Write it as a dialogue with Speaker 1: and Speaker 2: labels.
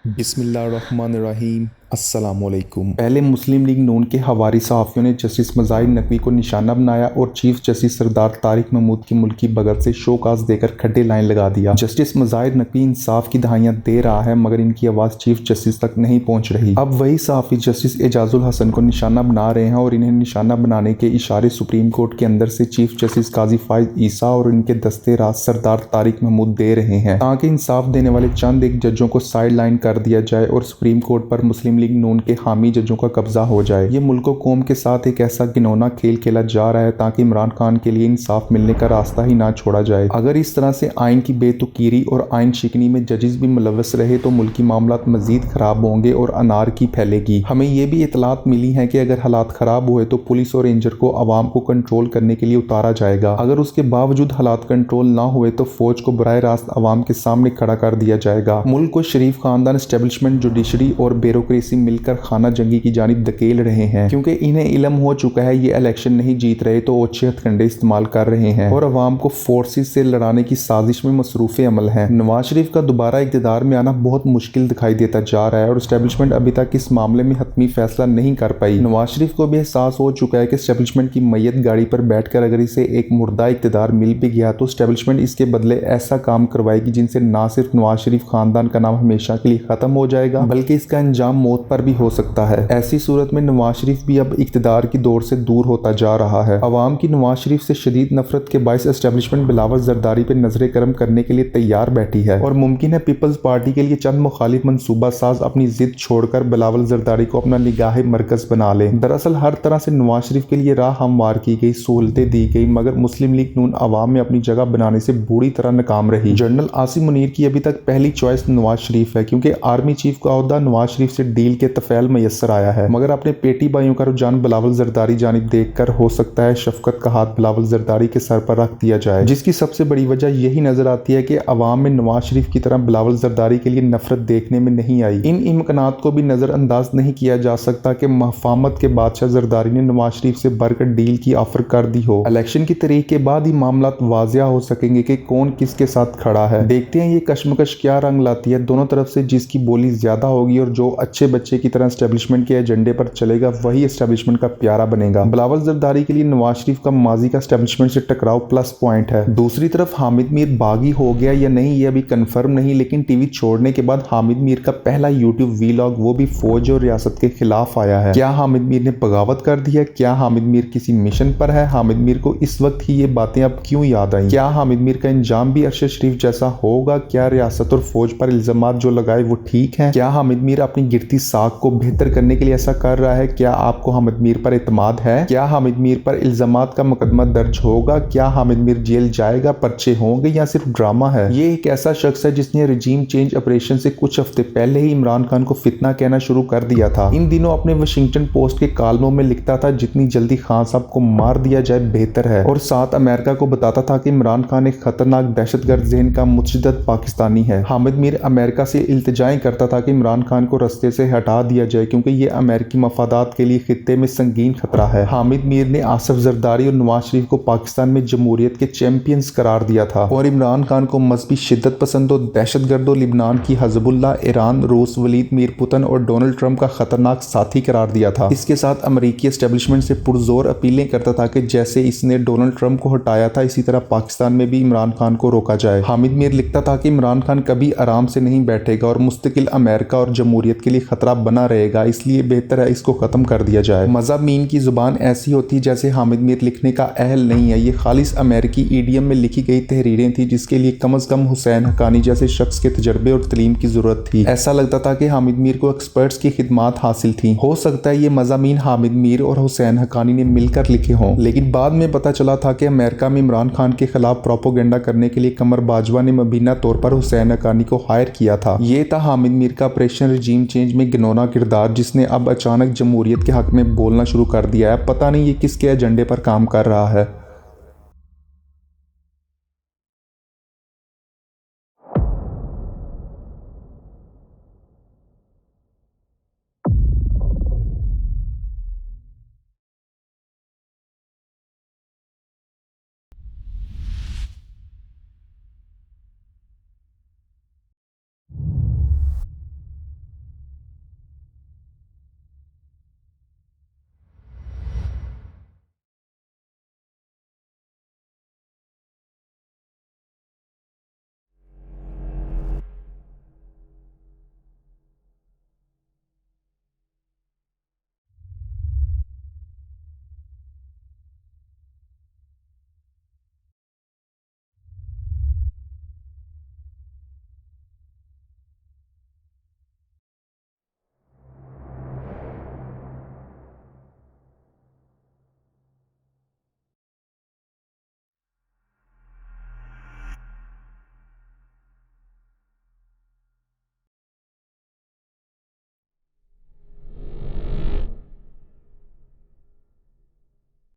Speaker 1: बिस्मिल्लाहिर्रहमानिर्रहीम। अस्सलामुअलैकुम। पहले मुस्लिम लीग नून के हवारी सहाफ़ियों ने जस्टिस मज़ाहिर नकवी को निशाना बनाया और चीफ जस्टिस सरदार तारिक महमूद की मुल्की बगत से शोकाज देकर खड्डे लाइन लगा दिया। जस्टिस मज़ाहिर नकवी इंसाफ की दहाइयाँ दे रहा है मगर इनकी आवाज़ चीफ जस्टिस तक नहीं पहुँच रही। अब वही सहाफ़ी जस्टिस एजाजुल हसन को निशाना बना रहे हैं और इन्हें निशाना बनाने के इशारे सुप्रीम कोर्ट के अंदर से चीफ जस्टिस काजी फाइज ईसा और इनके दस्ते राज सरदार तारिक महमूद दे रहे हैं ताकि इंसाफ देने वाले चंद एक जजों को साइड लाइन कर दिया जाए और सुप्रीम कोर्ट पर मुस्लिम लीग नून के हामी जजों का कब्जा हो जाए। ये मुल्क कौम के साथ एक ऐसा घिनौना खेल खेला जा रहा है ताकि इमरान खान के लिए इंसाफ मिलने का रास्ता ही ना छोड़ा जाए। अगर इस तरह से आइन की बेतुकीरी और आइन शिकनी में जजिस भी मुलव्वस रहे तो मुल्की मामलात मजीद खराब होंगे और अनारकी फैलेगी। हमें ये भी इतलात मिली है कि अगर हालात खराब हुए तो पुलिस और रेंजर को अवाम को कंट्रोल करने के लिए उतारा जाएगा। अगर उसके बावजूद हालात कंट्रोल ना हुए तो फौज को बराह रास्त अवाम के सामने खड़ा कर दिया जाएगा। मुल्क को शरीफ खानदान, एस्टेब्लिशमेंट, जुडिशरी और ब्यूरोक्रेसी मिलकर खाना जंगी की जानिब धकेल रहे हैं क्योंकि इन्हें इल्म हो चुका है ये इलेक्शन नहीं जीत रहे तो ओछे हथकंडे इस्तेमाल कर रहे हैं और अवाम को फोर्सेस से लड़ाने की साजिश में मसरूफ अमल है। नवाज शरीफ का दोबारा इक़्तिदार में आना बहुत मुश्किल दिखाई देता जा रहा है और एस्टेब्लिशमेंट अभी तक इस मामले में हतमी फैसला नहीं कर पाई। नवाज शरीफ को भी एहसास हो चुका है कि एस्टेब्लिशमेंट की मैयत गाड़ी पर बैठकर अगर इसे एक मुर्दा इक़्तिदार मिल भी गया तो एस्टेब्लिशमेंट इसके बदले ऐसा काम करवाएगी जिनसे ना सिर्फ नवाज शरीफ खानदान का नाम हमेशा के लिए खत्म हो जाएगा बल्कि इसका अंजाम मौत पर भी हो सकता है। ऐसी सूरत में नवाज शरीफ भी अब इक़्तिदार की दौर से दूर होता जा रहा है। अवाम की नवाज शरीफ से शदीद नफरत के बायस एस्टेब्लिशमेंट बिलावल जरदारी पर नजर करम करने के लिए तैयार बैठी है और मुमकिन है पीपल्स पार्टी के लिए चंद मुखालिफ मनसूबा साज अपनी जिद छोड़कर बिलावल जरदारी को अपना निगाह मरकज बना ले। दरअसल हर तरह से नवाज शरीफ के लिए राह हमवार की गई, सहूलतें दी गई मगर मुस्लिम लीग नून अवाम में अपनी जगह बनाने से बुरी तरह नाकाम रही। जनरल आसिम मुनीर की अभी तक पहली चॉइस नवाज शरीफ है क्योंकि आर्मी चीफ का ओहदा नवाज शरीफ से डील के तफैल मैसर आया है मगर अपने पेटी भाइयों का रुझान बिलावल जरदारी जानिब देखकर हो सकता है शफकत का हाथ बिलावल जरदारी के सर पर रख दिया जाए, जिसकी सबसे बड़ी वजह यही नजर आती है कि अवाम में नवाज शरीफ की तरह बिलावल जरदारी के लिए नफरत देखने में नहीं आई। इन इम्कानात को भी नजरअंदाज नहीं किया जा सकता कि महफामत के बादशाह जरदारी ने नवाज शरीफ से बढ़कर डील की ऑफर कर दी हो। इलेक्शन की तारीख के बाद ही मामला वाजिया हो सकेंगे कि कौन किसके साथ खड़ा है। देखते हैं ये कश्मकश क्या रंग लाती है। दोनों तरफ से जिसकी बोली ज्यादा होगी और जो अच्छे बच्चे की तरह एस्टेब्लिशमेंट के एजेंडे पर चलेगा वही एस्टेब्लिशमेंट का प्यारा बनेगा। बिलावल जरदारी के लिए नवाज शरीफ का माजी का एस्टेब्लिशमेंट से टकराव प्लस पॉइंट है। दूसरी तरफ हामिद मीर बागी हो गया या नहीं ये अभी कंफर्म नहीं, लेकिन टीवी छोड़ने के बाद हामिद मीर का पहला यूट्यूब वीलॉग वो भी फौज और रियासत के खिलाफ आया है। क्या हामिद मीर ने बगावत कर दी है? क्या हामिद मीर किसी मिशन पर है? हामिद मीर को इस वक्त ही ये बातें अब क्यों याद आई? क्या हामिद मीर का इंजाम भी अरशद शरीफ जैसा होगा? क्या रियासत और फौज पर इल्जामात जो लगाए वो ठीक है? क्या हामिद मीर अपनी गिरती साख को बेहतर करने के लिए ऐसा कर रहा है? क्या आपको हामिद मीर पर एतमाद है? क्या हामिद मीर पर इल्जामात का मुकदमा दर्ज होगा? क्या हामिद मीर जेल जाएगा? पर्चे होंगे या सिर्फ ड्रामा है? ये एक ऐसा शख्स है जिसने रिजीम चेंज ऑपरेशन से कुछ हफ्ते पहले ही इमरान खान को फितना कहना शुरू कर दिया था। इन दिनों अपने वाशिंगटन पोस्ट के कालमों में लिखता था जितनी जल्दी खान साहब को मार दिया जाए बेहतर है और साथ अमेरिका को बताता था कि इमरान खान एक खतरनाक दहशतगर्द ज़हन का मुतशद्दिद पाकिस्तानी है। हामिद मीर अमेरिका से इल्तिजाएं करता था कि इमरान खान को रस्ते से हटा दिया जाए क्योंकि ये अमेरिकी मफादात के लिए खित्ते में संगीन खतरा है। हामिद मीर ने आसिफ जरदारी और नवाज शरीफ को पाकिस्तान में जमहूरियत के चैंपियंस करार दिया था और इमरान खान को मजहबी शिद्दत पसंदों, दहशतगर्दों, लिबनान की हिजबुल्लाह, ईरान, रूस, वलीद मीर पुतिन और डोनाल्ड ट्रंप का खतरनाक साथी करार दिया था। इसके साथ अमेरिकी एस्टेब्लिशमेंट से पुरजोर अपीलें करता था कि जैसे इसने डोनाल्ड ट्रंप को हटाया था इसी तरह पाकिस्तान में भी इमरान खान को रोका जाए। हामिद मीर लिखता था कि इमरान खान कभी आराम से नहीं बैठेगा और मुस्तकिल अमेरिका और जमहूरियत के लिए खतरा बना रहेगा, इसलिए बेहतर है इसको खत्म कर दिया जाए। मज़ामीन की जुबान ऐसी होती जैसे हामिद मीर लिखने का अहल नहीं है। ये खालिस अमेरिकी ईडियम में लिखी गई तहरीरें थी जिसके लिए कम अज़ कम हुसैन हक्कानी जैसे शख्स के तजर्बे और तलीम की जरूरत थी। ऐसा लगता था कि हामिद मीर को एक्सपर्ट्स की खिदमात हासिल थी। हो सकता है ये मज़ामीन हामिद मीर और हुसैन हक्कानी ने मिलकर लिखे हों, लेकिन बाद में पता चला था कि अमेरिका में इमरान खान के खिलाफ प्रोपोगेंडा करने के लिए कमर बाजवा ने मुबीना तौर पर हुसैन हक्कानी को हायर किया था। ये था हामिद मीर का ऑपरेशन रिजीम चेंज में घिनौना किरदार जिसने अब अचानक जमहूरियत के हक में बोलना शुरू कर दिया है। पता नहीं ये किसके एजेंडे पर काम कर रहा है।